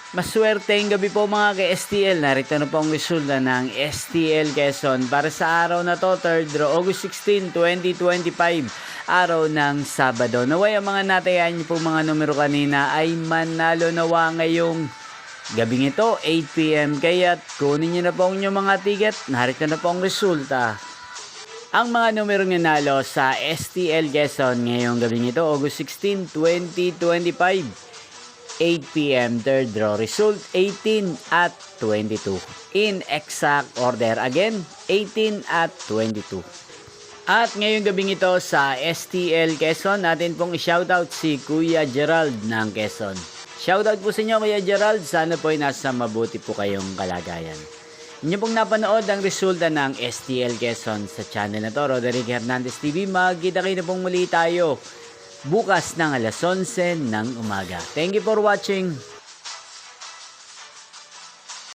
Maswerteng gabi po mga ka-STL. Narito na po ang resulta ng STL Quezon para sa araw na to, 3rd August 16, 2025, araw ng Sabado. Naway ang mga natayan niyo po mga numero kanina ay manalo nawa ngayong gabing ito, 8 PM. Kaya kunin niyo na po ang inyong mga ticket. Narito na po ang resulta. Ang mga numero nanalo sa STL Quezon ngayong gabing ito, August 16, 2025. 8 PM, third draw. Result 18 at 22. In exact order again, 18 at 22. At ngayong gabing ito sa STL Quezon, natin pong i-shoutout si Kuya Gerald ng Quezon. Shoutout po sa inyo Kuya Gerald, sana po ay nasa mabuti po kayong kalagayan. Inyo pong napanood ang resulta ng STL Quezon sa channel na to, Roderick Hernandez TV. Magkita-kita pong muli tayo bukas ng alas 11 ng umaga. Thank you for watching.